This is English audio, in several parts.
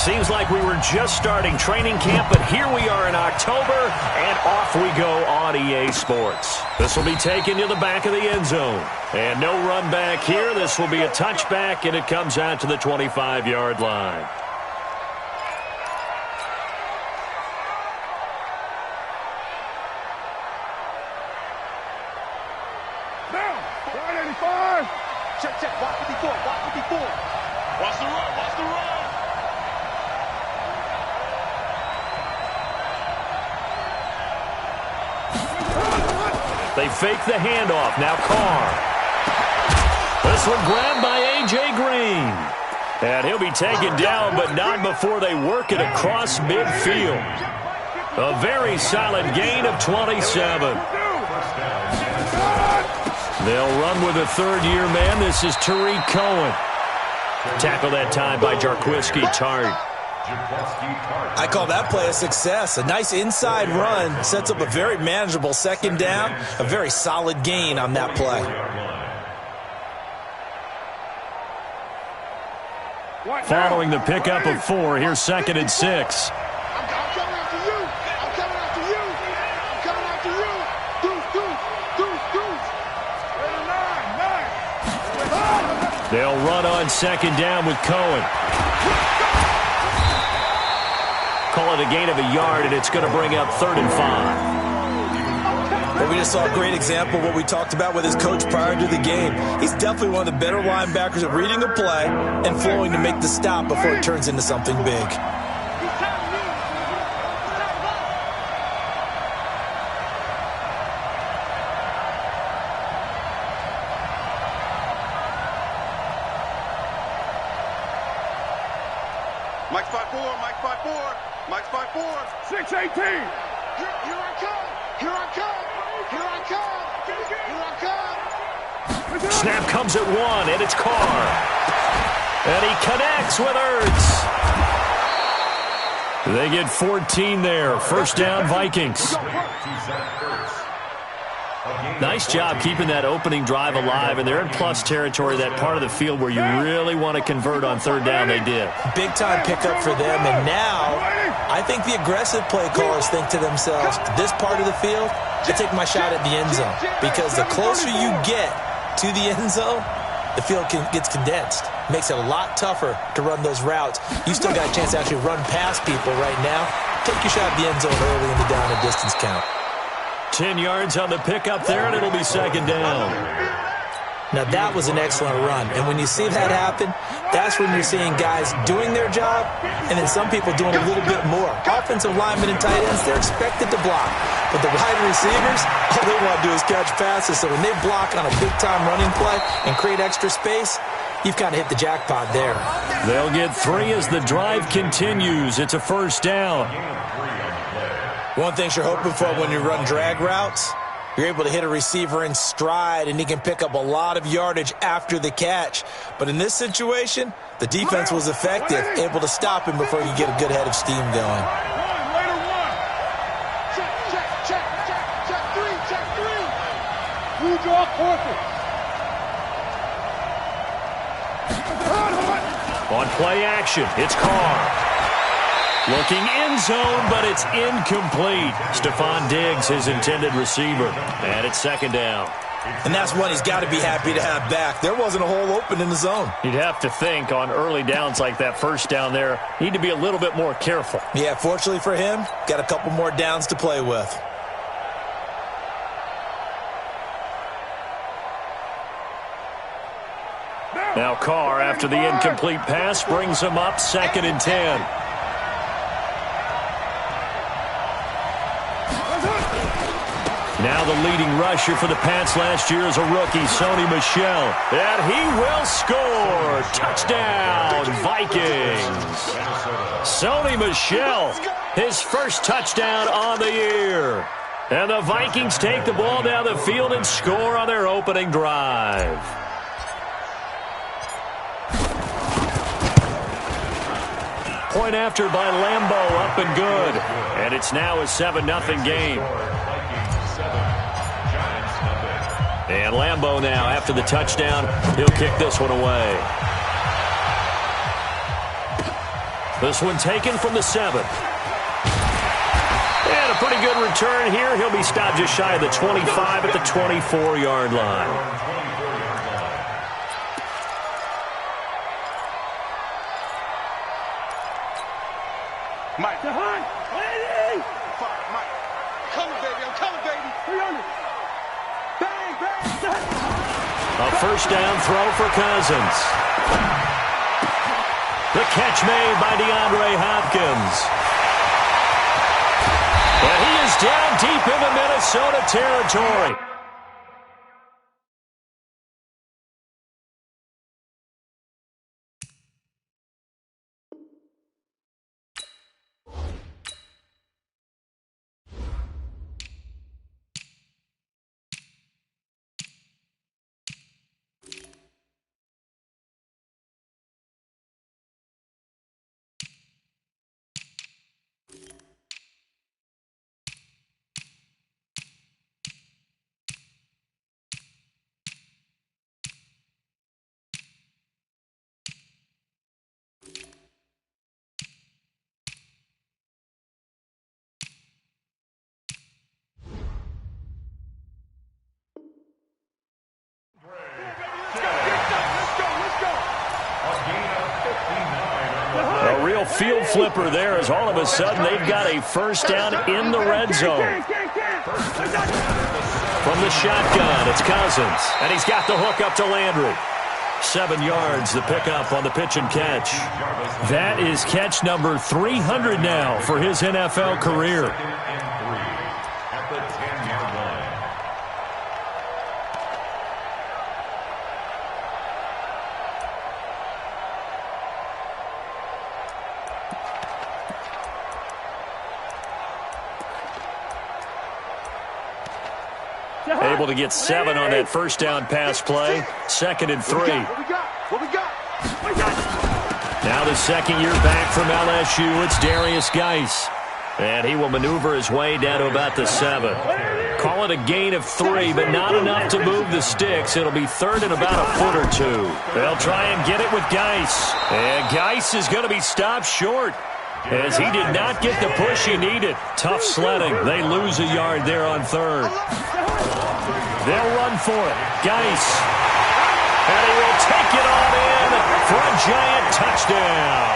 Seems like we were just starting training camp, but here we are in October, and off we go on EA Sports. This will be taken to the back of the end zone. And no run back here. This will be a touchback, and it comes out to the 25-yard line. Now, 185. Check. Watch 54. Watch the run. They fake the handoff. Now Carr. This one grabbed by A.J. Green. And he'll be taken down, but not before they work it across midfield. A very solid gain of 27. They'll run with a third-year man. This is Tariq Cohen. Tackle that time by Jarquiski Tartt. I call that play a success. A nice inside run sets up a very manageable second down. A very solid gain on that play. Following the pickup of 4, here's 2nd and 6. I'm coming after you. Deuce. They'll run on 2nd down with Cohen. Call it a gain of a yard, and it's going to bring up 3rd and 5. Well, we just saw a great example of what we talked about with his coach prior to the game. He's definitely one of the better linebackers at reading a play and flowing to make the stop before it turns into something big. Mike 5-4. 6-18. Here I come. Snap comes at 1, and it's Carr. And he connects with Ertz. They get 14 there. First down, Vikings. Nice job keeping that opening drive alive, and they're in plus territory, that part of the field where you really want to convert on 3rd down. They did. Big-time pickup for them, and now I think the aggressive play callers think to themselves, this part of the field, I take my shot at the end zone, because the closer you get to the end zone, the field gets condensed. Makes it a lot tougher to run those routes. You still got a chance to actually run past people right now. Take your shot at the end zone early in the down and distance count. 10 yards on the pickup there, and it'll be 2nd down. Now, that was an excellent run. And when you see that happen, that's when you're seeing guys doing their job and then some people doing a little bit more. Offensive linemen and tight ends, they're expected to block. But the wide receivers, all they want to do is catch passes. So when they block on a big-time running play and create extra space, you've kind of hit the jackpot there. They'll get 3 as the drive continues. It's a first down. One thing you're hoping for when you run drag routes, you're able to hit a receiver in stride, and he can pick up a lot of yardage after the catch. But in this situation, the defense was effective, able to stop him before you get a good head of steam going. Check 3. Draw corpus. On play action, it's Carr. Looking end zone, but it's incomplete. Stephon Diggs, his intended receiver. And it's 2nd down. And that's one he's got to be happy to have back. There wasn't a hole open in the zone. You'd have to think on early downs like that first down there, need to be a little bit more careful. Yeah, fortunately for him, got a couple more downs to play with. Now Carr, after the incomplete pass, brings him up 2nd and 10. Now the leading rusher for the Pats last year is a rookie, Sony Michel. And he will score. Touchdown, Vikings. Sony Michel, his first touchdown on the year. And the Vikings take the ball down the field and score on their opening drive. Point after by Lambeau, up and good. And it's now a 7-0 game. And Lambeau now, after the touchdown, he'll kick this one away. This one taken from the 7. And a pretty good return here. He'll be stopped just shy of the 25 at the 24-yard line. Mike. Behind. Fire, Mike. Coming, baby. I'm coming, baby. 300. Bang, bang, bang. A first down throw for Cousins. The catch made by DeAndre Hopkins. And he is down deep into Minnesota territory. A real field flipper there as all of a sudden they've got a first down in the red zone. From the shotgun, it's Cousins. And he's got the hook up to Landry. 7 yards, the pickup on the pitch and catch. That is catch number 300 now for his NFL career. At the 10-yard line. Able to get 7 on that first down pass play. 2nd and 3. What we got? Now the second year back from LSU, it's Darius Geis. And he will maneuver his way down to about the 7. Call it a gain of 3, but not enough to move the sticks. It'll be 3rd and about a foot or 2. They'll try and get it with Geis. And Geis is going to be stopped short, as he did not get the push he needed. Tough sledding. They lose a yard there on 3rd. They'll run for it. Geis. And he will take it on in for a giant touchdown.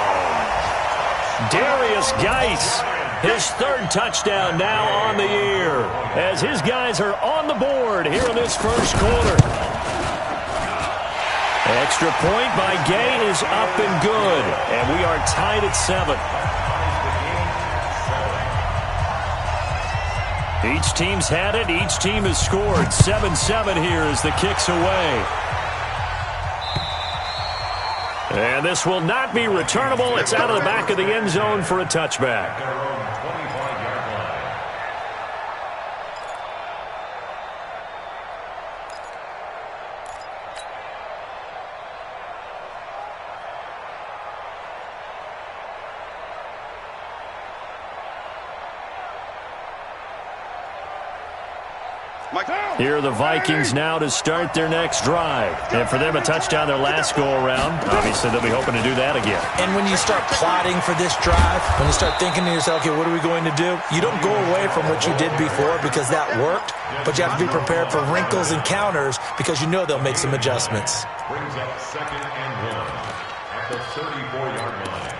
Darius Geis, his 3rd touchdown now on the year, as his guys are on the board here in this first quarter. Extra point by Gay is up and good, and we are tied at 7. Each team's had it. Each team has scored. 7-7 here as the kick's away. And this will not be returnable. It's out of the back of the end zone for a touchback. Here are the Vikings now to start their next drive. And for them, a touchdown their last go-around. Obviously, they'll be hoping to do that again. And when you start plotting for this drive, when you start thinking to yourself, okay, what are we going to do? You don't go away from what you did before because that worked, but you have to be prepared for wrinkles and counters because you know they'll make some adjustments. Brings up 2nd and 1 at the 34-yard line.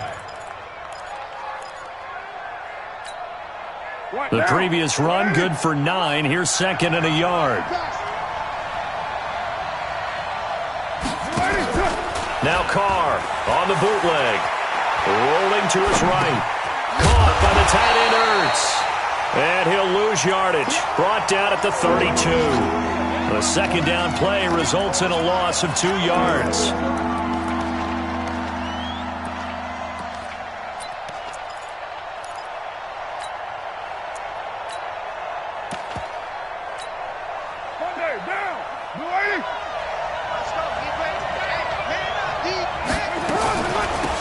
The previous run, good for 9. Here's 2nd and a yard. Now Carr on the bootleg. Rolling to his right. Caught by the tight end Ertz. And he'll lose yardage. Brought down at the 32. The 2nd down play results in a loss of 2 yards.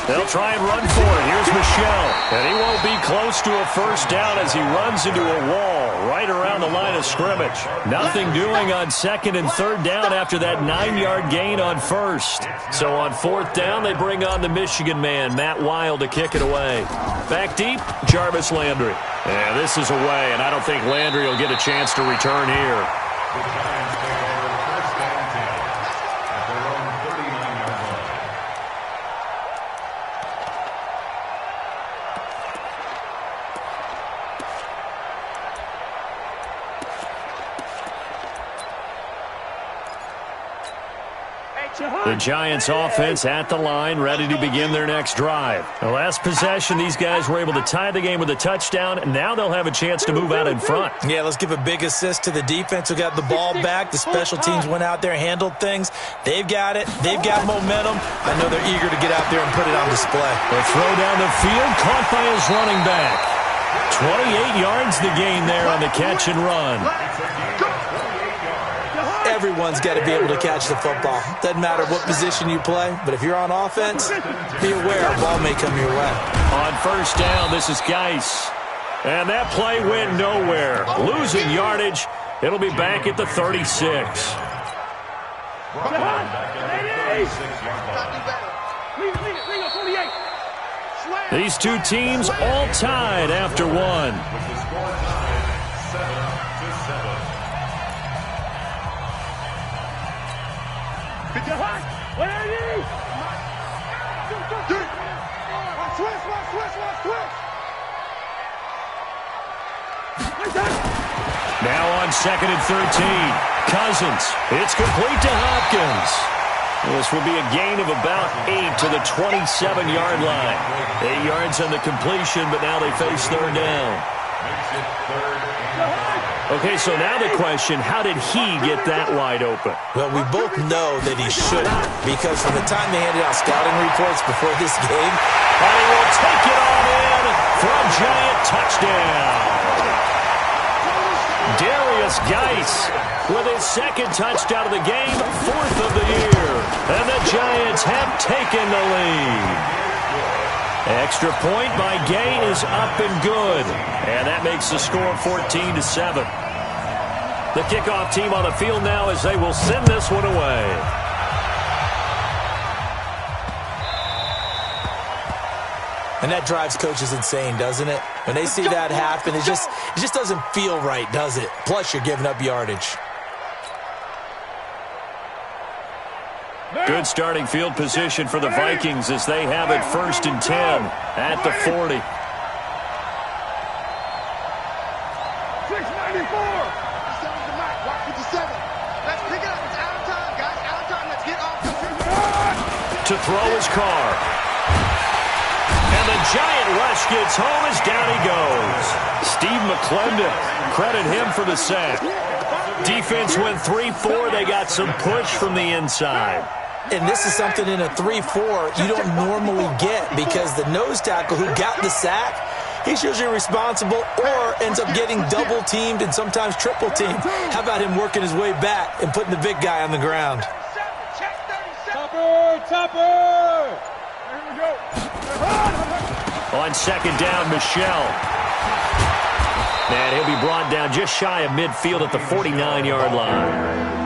They'll They'll try and run for it. Here's Michel. And he won't be close to a first down as he runs into a wall right around the line of scrimmage. Nothing doing on second and third down after that 9-yard gain on first. So on fourth down, they bring on the Michigan man, Matt Wild, to kick it away. Back deep, Jarvis Landry. Yeah, this is away, and I don't think Landry will get a chance to return here. The Giants take over first down 10 at their own 39-yard line. The Giants offense at the line, ready to begin their next drive. The last possession, these guys were able to tie the game with a touchdown, and now they'll have a chance to move out in front. Yeah, let's give a big assist to the defense who got the ball back. The special teams went out there, handled things. They've got it. They've got momentum. I know they're eager to get out there and put it on display. The throw down the field, caught by his running back. 28 yards the gain there on the catch and run. Everyone's got to be able to catch the football. Doesn't matter what position you play, but if you're on offense, be aware a ball may come your way. On first down, this is Geis. And that play went nowhere. Losing yardage. It'll be back at the 36. These two teams all tied after one. With the score tied 7-7. Now on second and 13. Cousins. It's complete to Hopkins. This will be a gain of about 8 to the 27-yard line. 8 yards on the completion, but now they face third down. Makes it 3rd and 5. Okay, so now the question, how did he get that wide open? Well, we both know that he shouldn't, because from the time they handed out scouting reports before this game, And he will take it all in for a giant touchdown. Darius Geis with his second touchdown of the game, 4th of the year. And the Giants have taken the lead. Extra point by Gay is up and good. And that makes the score 14-7. The kickoff team on the field now as they will send this one away. and that drives coaches insane, doesn't it? When they see that happen, it just doesn't feel right, does it? Plus, you're giving up yardage. Good starting field position for the Vikings as they have it 1st and 10 at the 40. 694. Watch 57. Let's pick it up. It's out of time, guys. Out of time. Let's get off the field. To throw his car. And the giant rush gets home as down he goes. Steve McClendon, credit him for the sack. Defense went 3-4. They got some push from the inside. And this is something in a 3-4 you don't normally get because the nose tackle who got the sack, he's usually responsible or ends up getting double-teamed and sometimes triple-teamed. How about him working his way back and putting the big guy on the ground? Topper! Here we go. On second down, Michel. And he'll be brought down just shy of midfield at the 49-yard line.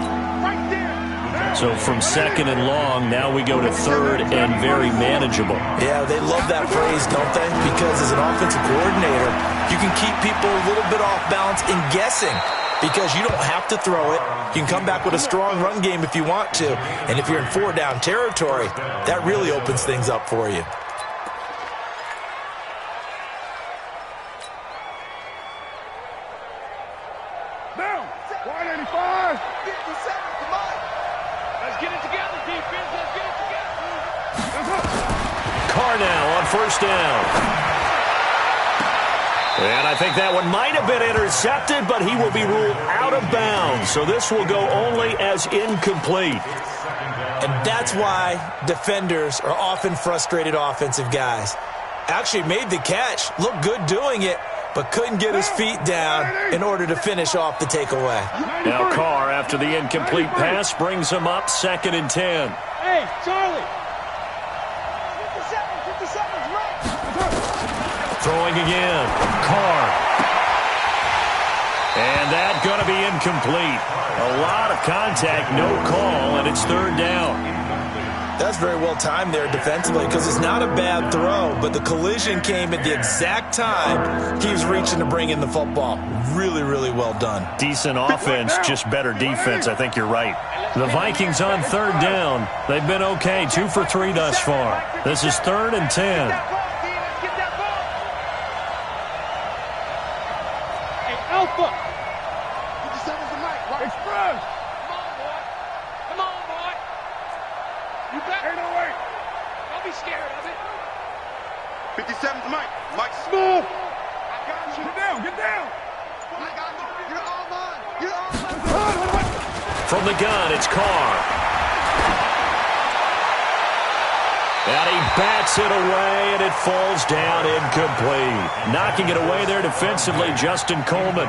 So from second and long, now we go to third and very manageable. Yeah, they love that phrase, don't they? Because as an offensive coordinator, you can keep people a little bit off balance and guessing because you don't have to throw it. You can come back with a strong run game if you want to. And if you're in 4-down territory, that really opens things up for you. Down. 185. 57. Come on. Let's get it together, defense. Let's get it together. Carr now on first down. And I think that one might have been intercepted, but he will be ruled out of bounds. So this will go only as incomplete. And that's why defenders are often frustrated offensive guys. Actually made the catch, looked good doing it, but couldn't get his feet down in order to finish off the takeaway. Now Carr, after the incomplete pass, brings him up 2nd and 10. Hey, Charlie. 57, 57. Throwing again. Carr. And that's going to be incomplete. A lot of contact, no call, and it's third down. That's very well timed there defensively because it's not a bad throw, but the collision came at the exact time he was reaching to bring in the football. Really, really well done. Decent offense, just better defense. I think you're right. The Vikings on third down. They've been okay, 2 for 3 thus far. This is 3rd and 10. Alpha. 57's the mic. Right? Express. Come on, boy. Come on, boy. You got it. Ain't no way. Don't be scared of it. 57's the mic. Mike Smooth. I got you. Get down. Get down. I got you. You're all mine. You're all mine. From the gun, it's Carr. And he bats it away, and it falls down incomplete. Knocking it away there defensively, Justin Coleman.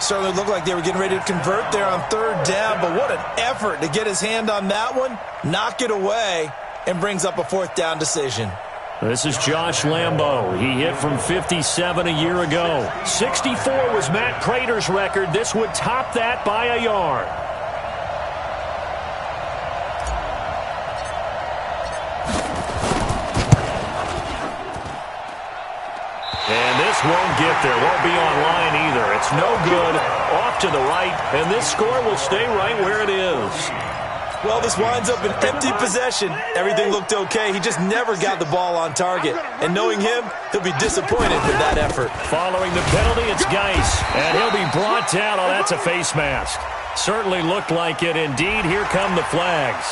Certainly looked like they were getting ready to convert there on third down, but what an effort to get his hand on that one, knock it away, and brings up a 4th down decision. This is Josh Lambo. He hit from 57 a year ago. 64 was Matt Prater's record. This would top that by a yard. And this won't get there. Won't be online either. It's no good. Off to the right, and this score will stay right where it is. Well, this winds up an empty possession. Everything looked okay. He just never got the ball on target. And knowing him, he'll be disappointed with that effort. Following the penalty, it's Geis. And he'll be brought down. Oh, that's a face mask. Certainly looked like it. Indeed, here come the flags.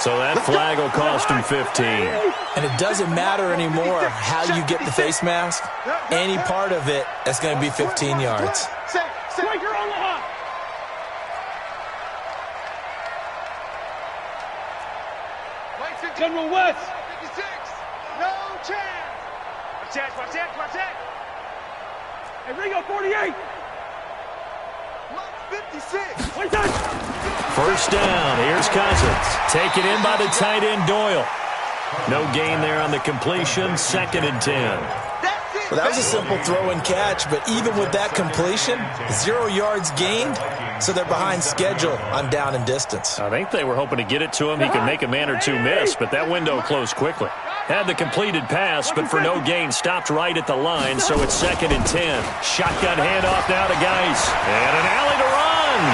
So that flag will cost him 15. And it doesn't matter anymore how you get the face mask. Any part of it, that's going to be 15 yards. Striker on the hot. General West. 56. No chance. Watch that. Hey, Ringo, 48. 56. Wait, touch. First down. Here's Cousins. Taken in by the tight end, Doyle. No gain there on the completion. 2nd and 10. Well, that was a simple throw and catch, but even with that completion, 0 yards gained, so they're behind schedule on down and distance. I think they were hoping to get it to him. He could make a man or two miss, but that window closed quickly. Had the completed pass, but for no gain, stopped right at the line, so it's 2nd and 10. Shotgun handoff now to Geis. And an alley to run.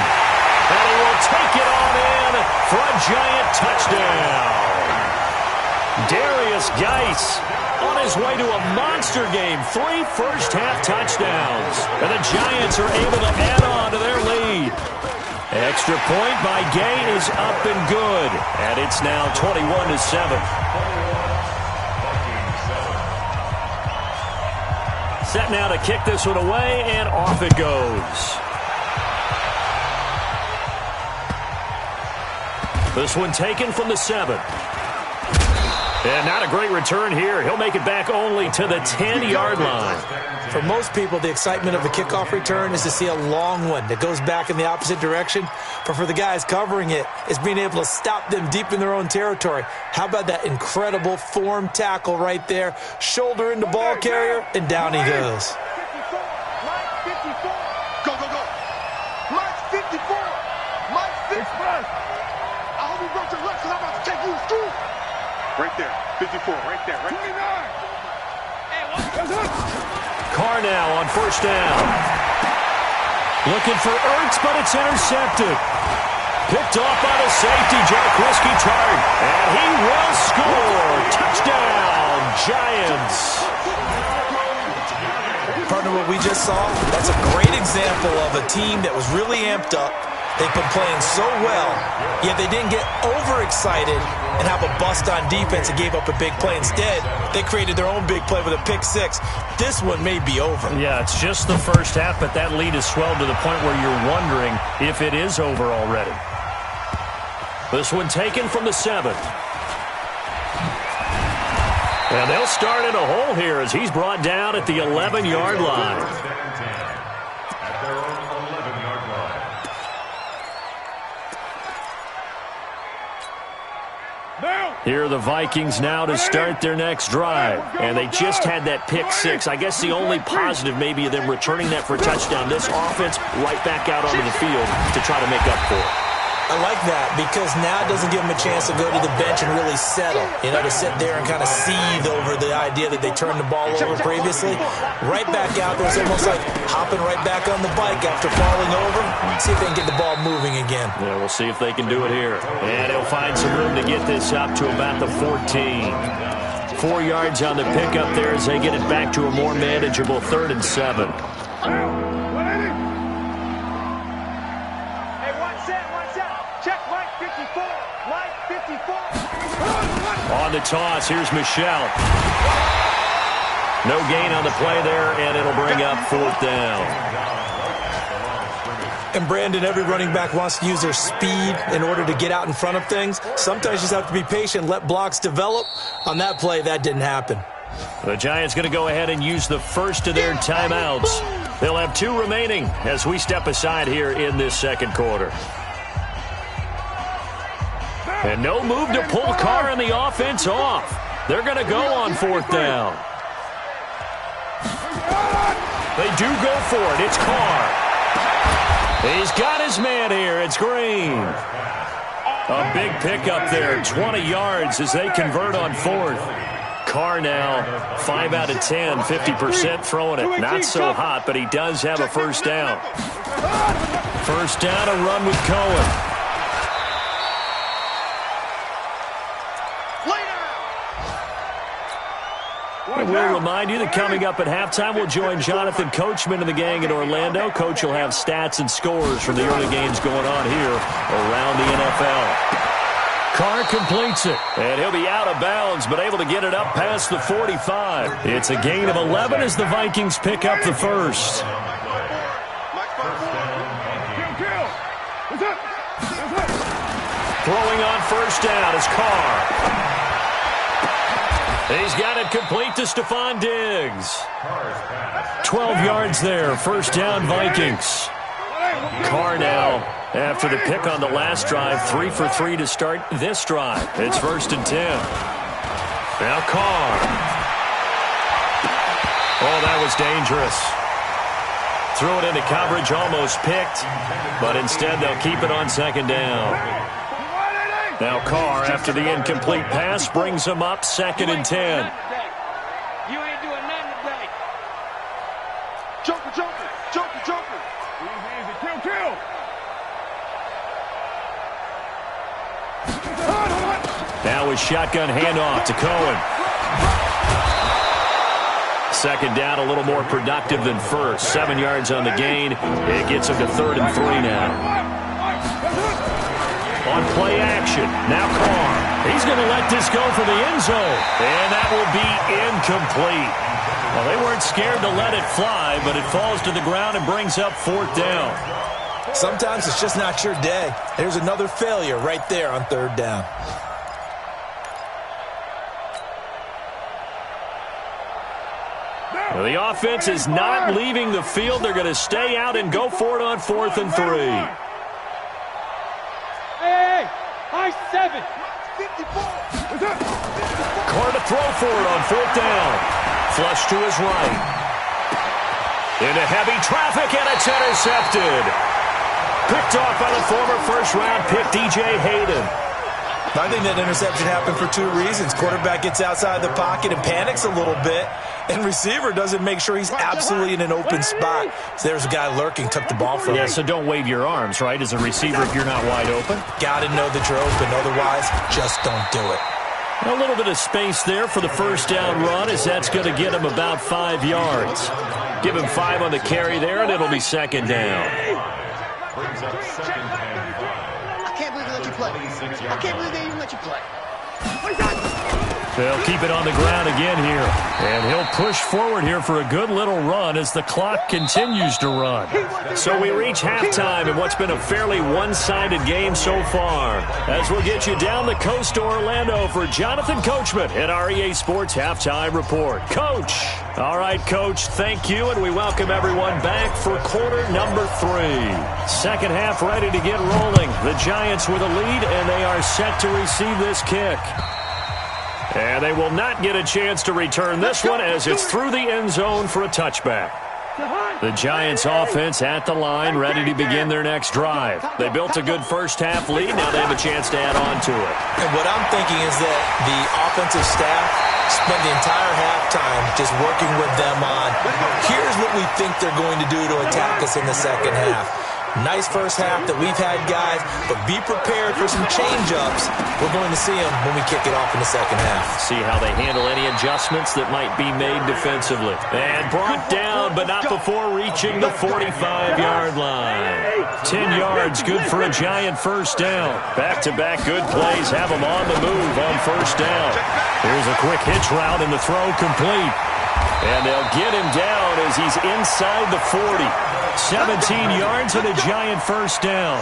And he will take it on in for a giant touchdown. Darius Geis on his way to a monster game. 3 first-half touchdowns. And the Giants are able to add on to their lead. Extra point by Gay is up and good. And it's now 21-7. Set now to kick this one away, and off it goes. This one taken from the 7. And not a great return here. He'll make it back only to the 10-yard line. For most people, the excitement of a kickoff return is to see a long one that goes back in the opposite direction. But for the guys covering it, it's being able to stop them deep in their own territory. How about that incredible form tackle right there? Shoulder into ball carrier, and down he goes. Mike 54. Go. Mike 54. Mike 54. I hope you brought your left because I'm about to take you to school. Right there. 54. Right there. 29. Hey, Carr now on first down. Looking for Ertz, but it's intercepted. Picked off by the safety, Jaquiski Tartt. And he will score. Touchdown, Giants. Partner, what we just saw, that's a great example of a team that was really amped up. They've been playing so well, yet they didn't get overexcited and have a bust on defense and gave up a big play. Instead, they created their own big play with a pick six. This one may be over. Yeah, it's just the first half, but that lead has swelled to the point where you're wondering if it is over already. This one taken from the 7. And they'll start in a hole here as he's brought down at the 11-yard line. Here are the Vikings now to start their next drive. And they just had that pick six. I guess the only positive maybe of them returning that for a touchdown. This offense right back out onto the field to try to make up for it. I like that because now it doesn't give them a chance to go to the bench and really settle. You know, to sit there and kind of seethe over the idea that they turned the ball over previously. Right back out there. It's almost like hopping right back on the bike after falling over. See if they can get the ball moving again. Yeah, we'll see if they can do it here. And he'll find some room to get this up to about the 14. 4 yards on the pickup there as they get it back to a more manageable 3rd and 7. On the toss, here's Michelle. No gain on the play there, and it'll bring up 4th down. And Brandon, every running back wants to use their speed in order to get out in front of things. Sometimes you just have to be patient, let blocks develop. On that play, that didn't happen. The Giants going to go ahead and use the first of their timeouts. They'll have 2 remaining as we step aside here in this second quarter. And no move to pull Carr and the offense off. They're going to go on 4th down. They do go for it. It's Carr. He's got his man here. It's Green. A big pickup there. 20 yards as they convert on 4th. Carr now 5 out of 10, 50% throwing it. Not so hot, but he does have a first down. First down, a run with Cohen. We'll remind you that coming up at halftime, we'll join Jonathan Coachman and the gang in Orlando. Coach will have stats and scores from the early games going on here around the NFL. Carr completes it, and he'll be out of bounds, but able to get it up past the 45. It's a gain of 11 as the Vikings pick up the first. Throwing on first down is Carr. He's got it complete to Stephon Diggs. 12 yards there. First down, Vikings. Carr now, after the pick on the last drive, 3 for 3 to start this drive. It's 1st and 10. Now Carr. Oh, that was dangerous. Threw it into coverage, almost picked, but instead they'll keep it on 2nd down. Now Carr, after the incomplete pass, brings him up 2nd and 10. You ain't doing nothing today. Joker, Joker, Joker, Joker. Easy, kill, kill. Now a shotgun handoff to Cohen. 2nd down, a little more productive than first. 7 yards on the gain. It gets him to 3rd and 3 now. On play action, now Carr. He's going to let this go for the end zone. And that will be incomplete. Well, they weren't scared to let it fly, but it falls to the ground and brings up 4th down. Sometimes it's just not your day. There's another failure right there on 3rd down. Well, the offense is not leaving the field. They're going to stay out and go for it on 4th and 3. High 7. Carr to throw for it on 4th down. Flush to his right. Into heavy traffic, and it's intercepted. Picked off by the former first-round pick, DJ Hayden. I think that interception happened for 2 reasons. Quarterback gets outside the pocket and panics a little bit, and receiver doesn't make sure he's absolutely in an open spot. So there's a guy lurking, took the ball from him. Yeah, so don't wave your arms, right, as a receiver if you're not wide open. Got to know that you're open. Otherwise, just don't do it. A little bit of space there for the first down run, as that's going to get him about 5 yards. Give him 5 on the carry there, and it'll be 2nd down. I can't believe they let you play. I can't believe they even let you play. They'll keep it on the ground again here. And he'll push forward here for a good little run as the clock continues to run. So we reach halftime in what's been a fairly one-sided game so far. As we'll get you down the coast to Orlando for Jonathan Coachman at our EA Sports Halftime Report. Coach! All right, Coach, thank you, and we welcome everyone back for quarter number 3. Second half ready to get rolling. The Giants with a lead, and they are set to receive this kick. And they will not get a chance to return this one as it's through the end zone for a touchback. The Giants offense at the line, ready to begin their next drive. They built a good first half lead. Now they have a chance to add on to it. And what I'm thinking is that the offensive staff spent the entire halftime just working with them on, here's what we think they're going to do to attack us in the second half. Nice first half that we've had, guys, but be prepared for some change-ups. We're going to see them when we kick it off in the second half. See how they handle any adjustments that might be made defensively. And brought down, but not before reaching the 45-yard line. 10 yards, good for a Giant first down. Back-to-back good plays have them on the move on first down. Here's a quick hitch route, and the throw complete. And they'll get him down as he's inside the 40. 17 yards and a Giant first down.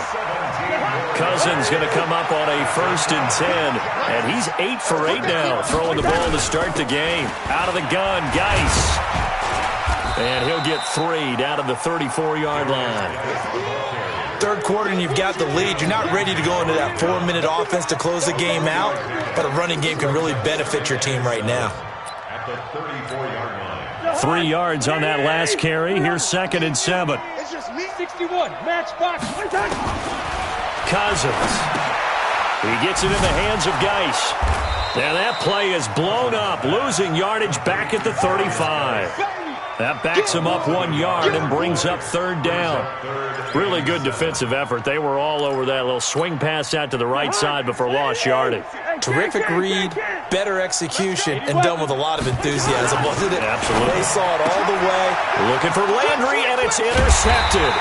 Cousins going to come up on a 1st and 10. And he's 8 for 8 now, throwing the ball to start the game. Out of the gun, Geis. And he'll get 3 down to the 34-yard line. Third quarter and you've got the lead. You're not ready to go into that 4-minute offense to close the game out, but a running game can really benefit your team right now. At the 34-yard line. 3 yards on that last carry. Here's 2nd and 7. It's just me. 61. Matchbox. Cousins. He gets it in the hands of Geis. And that play is blown up, losing yardage back at the 35. That backs him up 1 yard and brings up 3rd down. Really good defensive effort. They were all over that little swing pass out to the right side before lost yardage. Terrific read, better execution, and done with a lot of enthusiasm, wasn't it? Absolutely. They saw it all the way. Looking for Landry, and it's intercepted.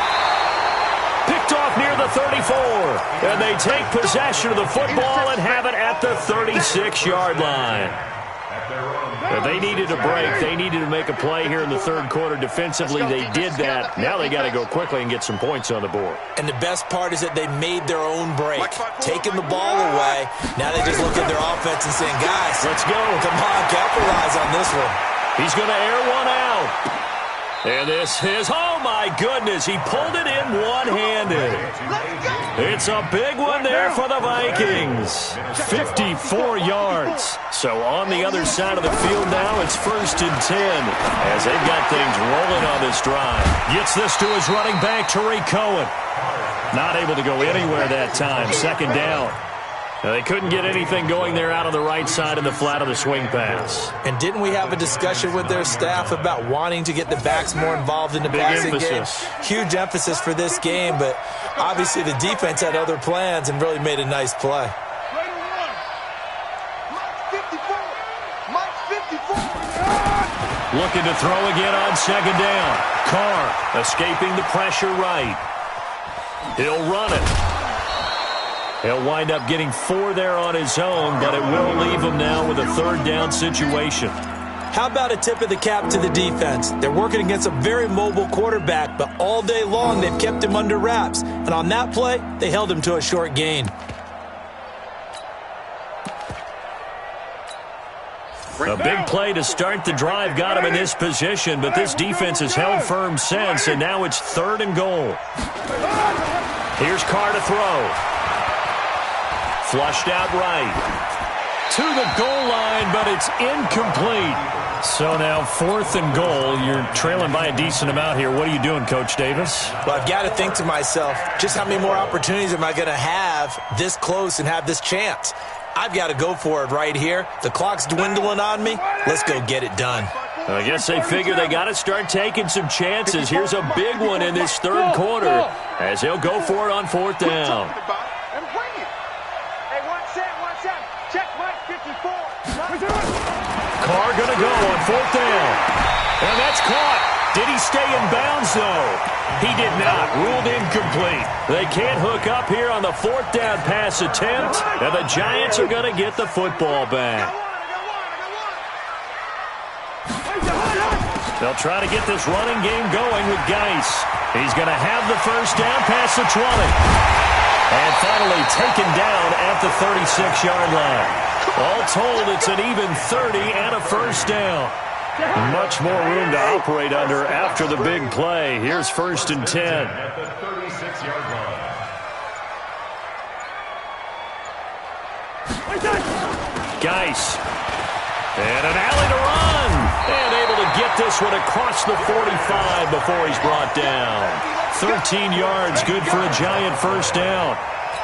Picked off near the 34. And they take possession of the football and have it at the 36-yard line. They needed a break. They needed to make a play here in the third quarter defensively. They did that. Now they got to go quickly and get some points on the board. And the best part is that they made their own break, taking the ball away. Now they just look at their offense and saying, guys, let's go. Come on, capitalize on this one. He's going to air one out. And this is, oh my goodness, he pulled it in one-handed. It's a big one there for the Vikings. 54 yards. So on the other side of the field now, it's 1st and 10 as they've got things rolling on this drive. Gets this to his running back, Tariq Cohen. Not able to go anywhere that time. 2nd down. They couldn't get anything going there out on the right side of the flat of the swing pass. And didn't we have a discussion with their staff about wanting to get the backs more involved in the passing game? Huge emphasis for this game, but obviously the defense had other plans and really made a nice play. Looking to throw again on 2nd down. Carr escaping the pressure right. He'll run it. He'll wind up getting 4 there on his own, but it will leave him now with a 3rd down situation. How about a tip of the cap to the defense? They're working against a very mobile quarterback, but all day long they've kept him under wraps. And on that play, they held him to a short gain. A big play to start the drive got him in this position, but this defense has held firm since, and now it's 3rd and goal. Here's Carr to throw. Flushed out right. To the goal line, but it's incomplete. So now 4th and goal. You're trailing by a decent amount here. What are you doing, Coach Davis? Well, I've got to think to myself, just how many more opportunities am I going to have this close and have this chance? I've got to go for it right here. The clock's dwindling on me. Let's go get it done. I guess they figure they got to start taking some chances. Here's a big one in this third quarter as he'll go for it on 4th down. Carr going to go on 4th down. And that's caught. Did he stay in bounds, though? He did not. Ruled incomplete. They can't hook up here on the 4th down pass attempt, and the Giants are going to get the football back. They'll try to get this running game going with Geis. He's going to have the first down past the 20. And finally taken down at the 36-yard line. All told, it's an even 30 and a first down. Much more room to operate under after the big play. Here's 1st and 10. At the 36-yard line. Geis. And an alley to run. And able to get this one across the 45 before he's brought down. 13 yards, good for a Giant first down.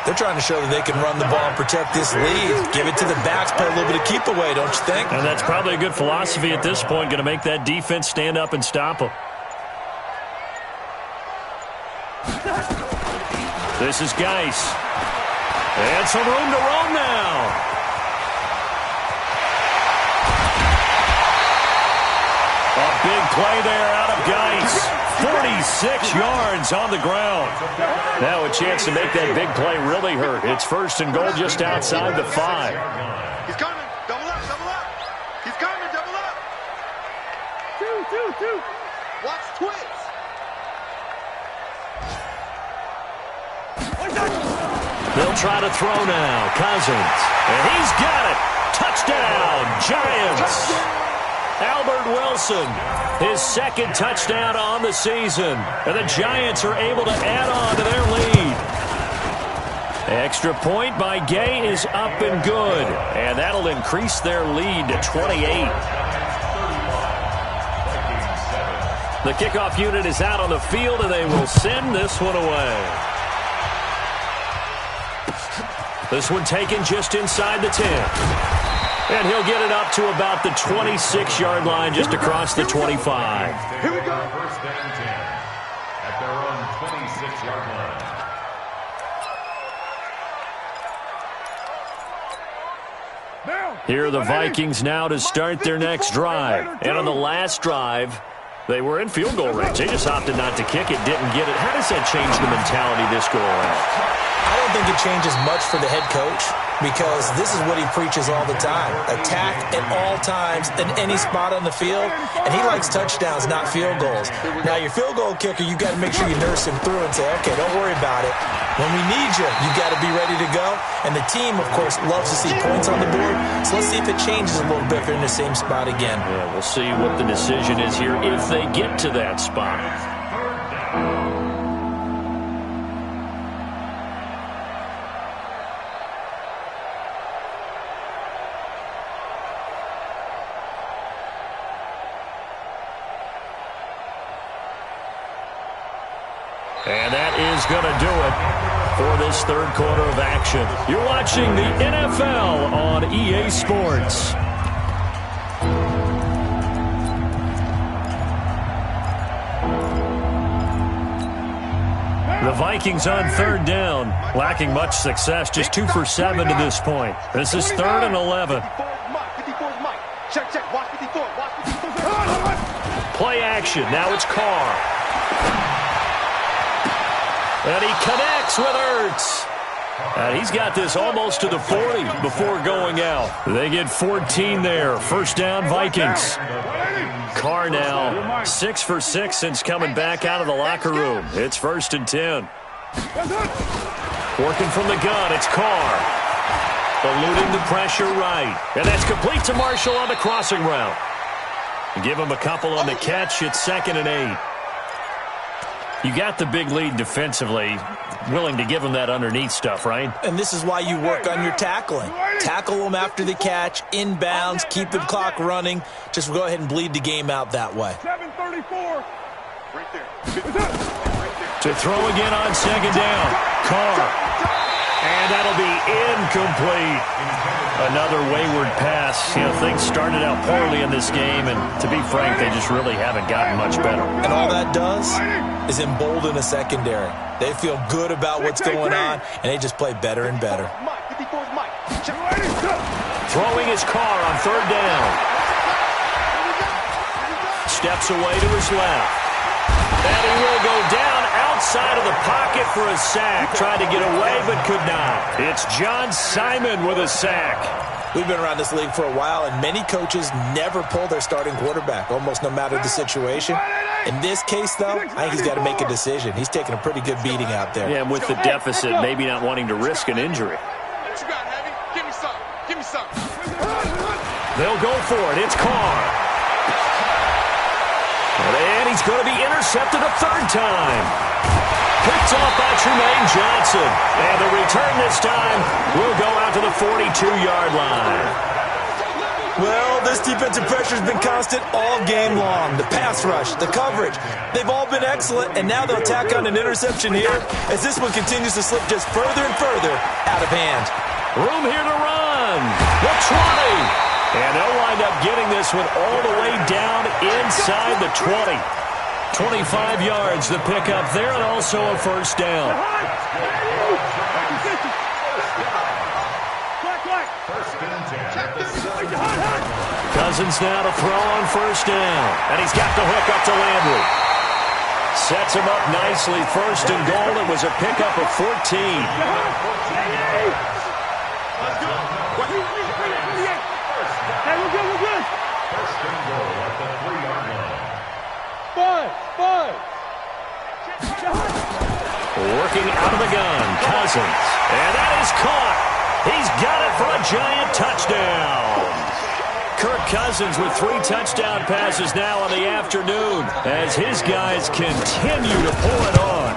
They're trying to show that they can run the ball and protect this lead. Give it to the backs, play a little bit of keep away, don't you think? And that's probably a good philosophy at this point. Going to make that defense stand up and stop them. This is Geis. And some room to roam now. A big play there out of Geis. 46 yards on the ground. Now a chance to make that big play really hurt. It's 1st and goal just outside the 5. He's coming. Double up, double up. He's coming, double up. Two. Watch twins. They'll try to throw now. Cousins. And he's got it. Touchdown, Giants. Albert Wilson, his 2nd touchdown on the season. And the Giants are able to add on to their lead. Extra point by Gay is up and good. And that'll increase their lead to 28. The kickoff unit is out on the field, and they will send this one away. This one taken just inside the 10. And he'll get it up to about the 26-yard line, just across the 25. Here we go. 1st and 10 at their own 26-yard line. Here are the Vikings now to start their next drive. And on the last drive, they were in field goal range. They just opted not to kick it, didn't get it. How does that change the mentality this go around? I don't think it changes much for the head coach because this is what he preaches all the time. Attack at all times in any spot on the field, and he likes touchdowns, not field goals. Now, your field goal kicker, you got to make sure you nurse him through and say, okay, don't worry about it. When we need you, you got to be ready to go. And the team, of course, loves to see points on the board, so let's see if it changes a little bit if they're in the same spot again. Yeah, we'll see what the decision is here if they get to that spot. And that is going to do it for this 3rd quarter of action. You're watching the NFL on EA Sports. The Vikings on 3rd down, lacking much success, just 2 for 7 to this point. This is 3rd and 11. Check. Watch 54. Play action. Now it's Carr. And he connects with Ertz. And he's got this almost to the 40 before going out. They get 14 there. First down, Vikings. Carr now 6 for 6 since coming back out of the locker room. It's 1st and 10. Working from the gun, it's Carr. Eluding the pressure right. And that's complete to Marshall on the crossing route. Give him a couple on the catch. It's 2nd and 8. You got the big lead defensively, willing to give them that underneath stuff, right? And this is why you work on your tackling. Tackle them after the catch, inbounds, keep the clock running. Just go ahead and bleed the game out that way. 7:34. Right there. To throw again on 2nd down. Carr. And that'll be incomplete. Another wayward pass. You know, things started out poorly in this game, and to be frank, they just really haven't gotten much better. And all that does is embolden a secondary. They feel good about what's going on, and they just play better and better. Throwing his Carr on 3rd down. Steps away to his left. And he will go down outside of the pocket for a sack. Tried to get away but could not. It's John Simon with a sack. We've been around this league for a while, and many coaches never pull their starting quarterback, almost no matter the situation. In this case, though, I think he's got to make a decision. He's taking a pretty good beating out there. Yeah, and with the deficit, maybe not wanting to risk an injury. What you got, Heavy? Give me some. Give me some. They'll go for it. It's Carr. And he's going to be intercepted a third time. Picked off by Trumaine Johnson. And the return this time will go out to the 42-yard line. Well, this defensive pressure has been constant all game long. The pass rush, the coverage, they've all been excellent, and now they'll tack on an interception here as this one continues to slip just further and further out of hand. Room here to run. The 20. And they'll wind up getting this one all the way down inside the 20. 25 yards the pickup there, and also a first down. Cousins now to throw on first down. And he's got the hook up to Landry. Sets him up nicely. First and goal. It was a pickup of 14. Working out of the gun, Cousins. And that is caught. He's got it for a giant touchdown. Kirk Cousins with 3 touchdown passes now on the afternoon as his guys continue to pull it on.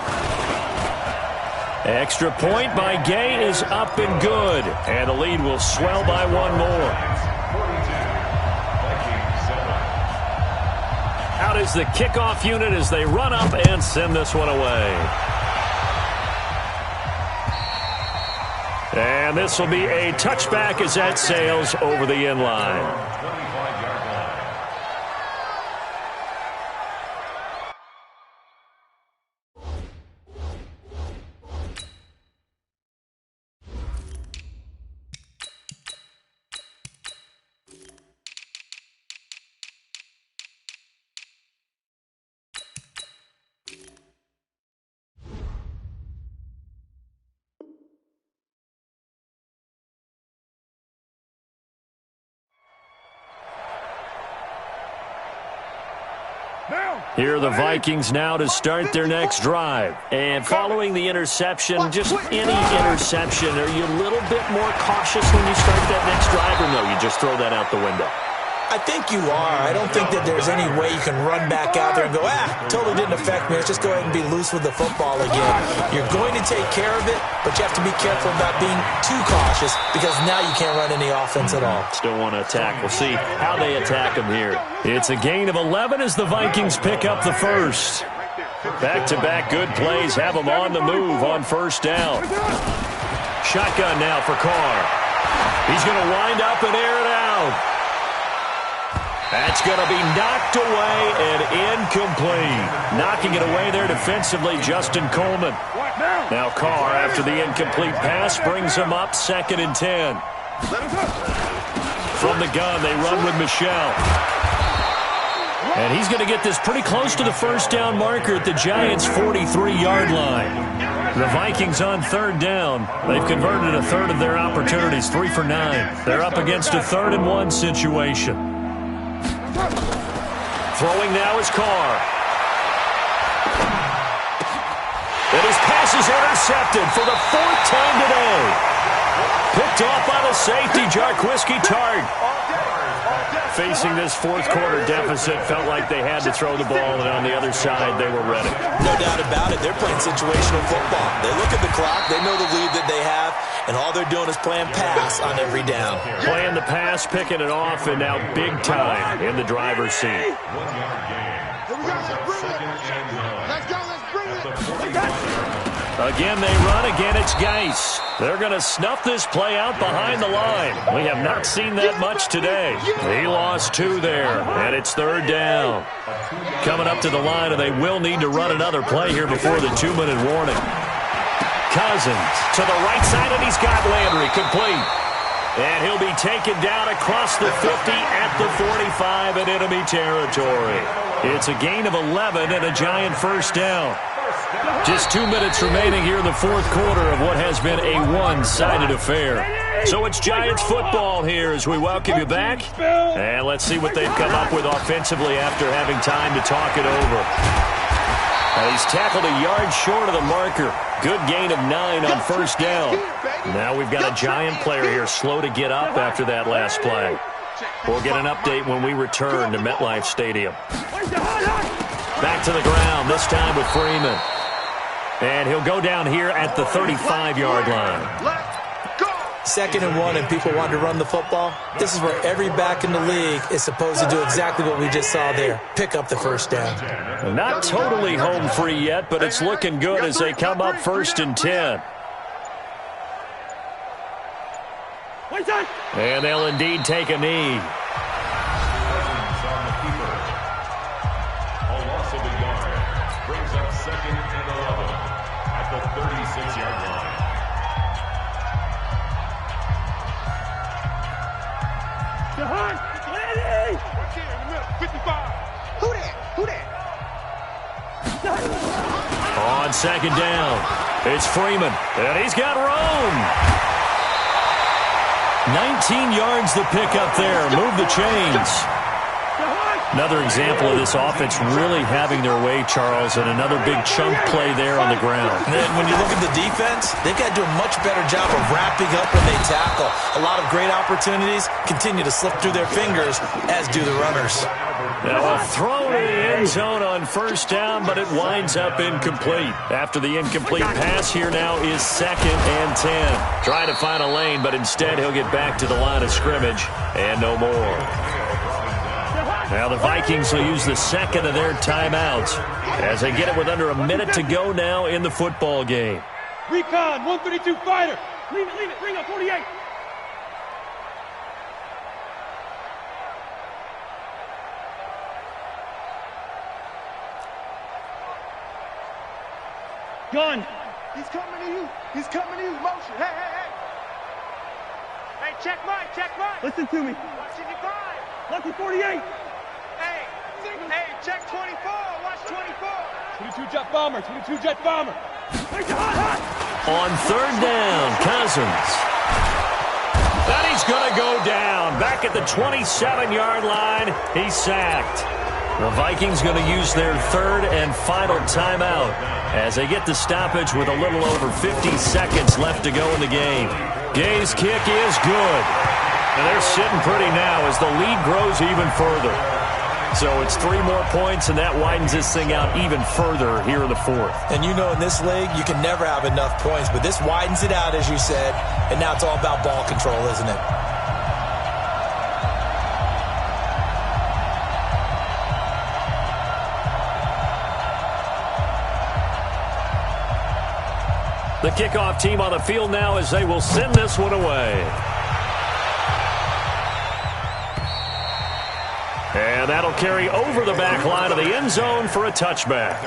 Extra point by Gay is up and good. And the lead will swell by one more. Out is the kickoff unit as they run up and send this one away. And this will be a touchback as that sails over the end line. Here are the Vikings now to start their next drive. And following the interception, just any interception, are you a little bit more cautious when you start that next drive, or no, you just throw that out the window? I think you are. I don't think that there's any way you can run back out there and go, totally didn't affect me. Let's just go ahead and be loose with the football again. You're going to take care of it, but you have to be careful about being too cautious because now you can't run any offense at all. Still want to attack. We'll see how they attack them here. It's a gain of 11 as the Vikings pick up the first. Back-to-back good plays have them on the move on first down. Shotgun now for Carr. He's going to wind up and air it out. That's going to be knocked away and incomplete. Knocking it away there defensively, Justin Coleman. Now Carr, after the incomplete pass, brings him up 2nd and 10. From the gun, they run with Michel. And he's going to get this pretty close to the first down marker at the Giants' 43-yard line. The Vikings on third down. They've converted a third of their opportunities, 3 for 9. They're up against a 3rd and 1 situation. Throwing now is Carr. And his pass is intercepted for the 4th time today. Picked off by the safety, Jarquiski Tartt. Facing this fourth quarter deficit, felt like they had to throw the ball, and on the other side, they were ready. No doubt about it. They're playing situational football. They look at the clock. They know the lead that they have, and all they're doing is playing pass on every down. Playing the pass, picking it off, and now big time in the driver's seat. 1 yard gain. Let's go, let's bring it. Again, they run. Again, it's Geis. They're going to snuff this play out behind the line. We have not seen that much today. He lost 2 there, and it's 3rd down. Coming up to the line, and they will need to run another play here before the 2-minute warning. Cousins to the right side, and he's got Landry complete. And he'll be taken down across the 50 at the 45 in enemy territory. It's a gain of 11 and a Giant first down. Just 2 minutes remaining here in the fourth quarter of what has been a one-sided affair. So it's Giants football here as we welcome you back. And let's see what they've come up with offensively after having time to talk it over. He's tackled a yard short of the marker. Good gain of 9 on first down. Now we've got a Giant player here slow to get up after that last play. We'll get an update when we return to MetLife Stadium. Back to the ground, this time with Freeman. And he'll go down here at the 35-yard line. 2nd and 1 and people want to run the football. This is where every back in the league is supposed to do exactly what we just saw there. Pick up the first down. Not totally home free yet, but it's looking good as they come up 1st and 10. And they'll indeed take a knee. A loss of a yard brings up 2nd and 11 at the 36-yard line. On 2nd down, it's Freeman, and he's got room. 19 yards the pick up there. Move the chains. Another example of this offense really having their way, Charles, and another big chunk play there on the ground. And then when you look at the defense, they've got to do a much better job of wrapping up when they tackle. A lot of great opportunities continue to slip through their fingers, as do the runners. Now a throw to the end zone on first down, but it winds up incomplete. After the incomplete pass, here now is 2nd and 10. Trying to find a lane, but instead he'll get back to the line of scrimmage and no more. Now the Vikings will use the 2nd of their timeouts as they get it with under a minute to go now in the football game. Recon, 132 fighter. Leave it, bring up 48. Gun. He's coming to you. He's coming to you. Motion. Hey, hey, hey. Hey, check Mike. Listen to me. Watching you five. Lucky 48. Hey, check 24. Watch 24. 22 jet bomber. On 3rd down, Cousins. And he's going to go down. Back at the 27-yard line, he's sacked. The Vikings going to use their 3rd and final timeout as they get the stoppage with a little over 50 seconds left to go in the game. Gay's kick is good. And they're sitting pretty now as the lead grows even further. So it's 3 more points, and that widens this thing out even further here in the 4th. And you know in this league, you can never have enough points, but this widens it out, as you said, and now it's all about ball control, isn't it? The kickoff team on the field now as they will send this one away. And that'll carry over the back line of the end zone for a touchback.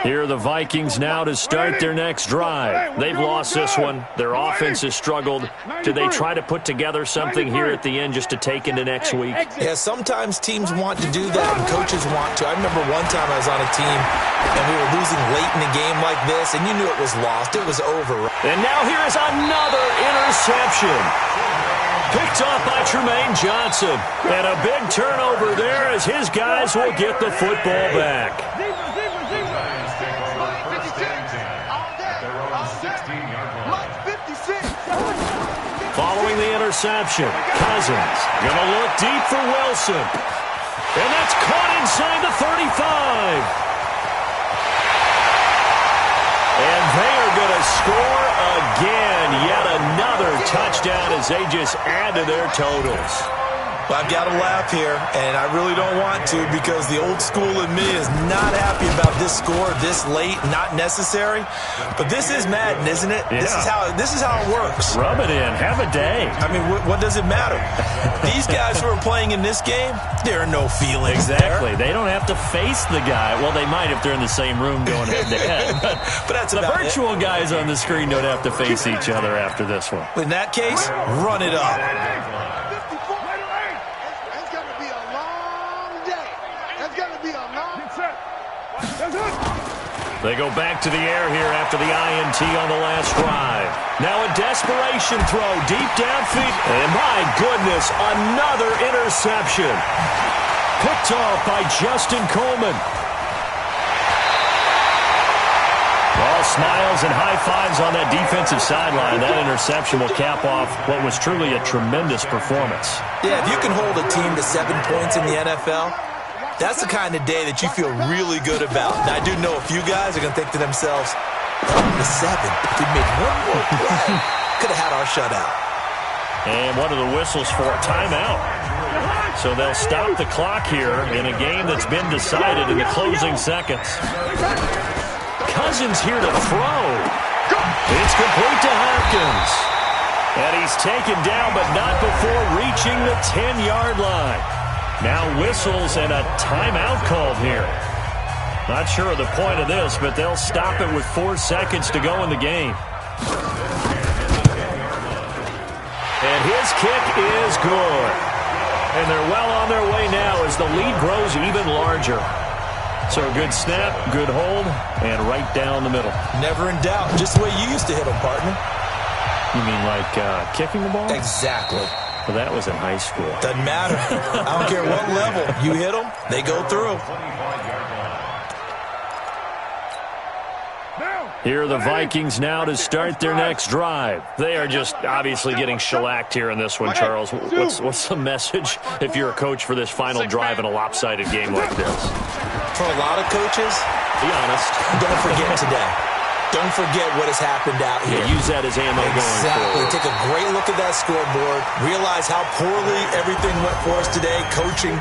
Here are the Vikings now to start their next drive. They've lost this one. Their offense has struggled. Do they try to put together something here at the end just to take into next week? Yeah, sometimes teams want to do that and coaches want to. I remember one time I was on a team and we were losing late in a game like this and you knew it was lost. It was over. And now here is another interception. Picked off by Tremaine Johnson. And a big turnover there as his guys will get the football back. Following the interception, Cousins going to look deep for Wilson. And that's caught inside the 35. And they are going to score again. Yet another touchdown as they just add to their totals. Well, I've got to laugh here, and I really don't want to because the old school in me is not happy about this score this late, not necessary. But this is Madden, isn't it? Yeah. This is how it works. Rub it in. Have a day. I mean, what does it matter? These guys who are playing in this game, there are no feelings Exactly. there. They don't have to face the guy. Well, they might if they're in the same room going head-to-head. But that's the about virtual guys on the screen don't have to face each other after this one. In that case, run it up. It's going to be a long day. It's going to be a long... They go back to the air here after the INT on the last drive. Now a desperation throw deep downfield. And my goodness, another interception. Picked off by Justin Coleman. All smiles and high fives on that defensive sideline. That interception will cap off what was truly a tremendous performance. Yeah, if you can hold a team to 7 points in the NFL, that's the kind of day that you feel really good about. Now, I do know a few guys are going to think to themselves, the 7, if we made one more play, could have had our shutout. And one of the whistles for a timeout. So they'll stop the clock here in a game that's been decided in the closing seconds. Cousins here to throw. It's complete to Hopkins. And he's taken down, but not before reaching the 10-yard line. Now whistles and a timeout called here. Not sure of the point of this, but they'll stop it with 4 seconds to go in the game. And his kick is good. And they're well on their way now as the lead grows even larger. So a good snap, good hold, and right down the middle. Never in doubt. Just the way you used to hit them, partner. You mean like kicking the ball? Exactly. Well, that was in high school. Doesn't matter. I don't care what level. You hit them, they go through. Here are the Vikings now to start their next drive. They are just obviously getting shellacked here in this one, Charles. What's the message if you're a coach for this final drive in a lopsided game like this? For a lot of coaches, Be honest. don't forget today. Don't forget what has happened out here. Use that as ammo going Exactly. forward. Take a great look at that scoreboard. Realize how poorly everything went for us today. Coaching.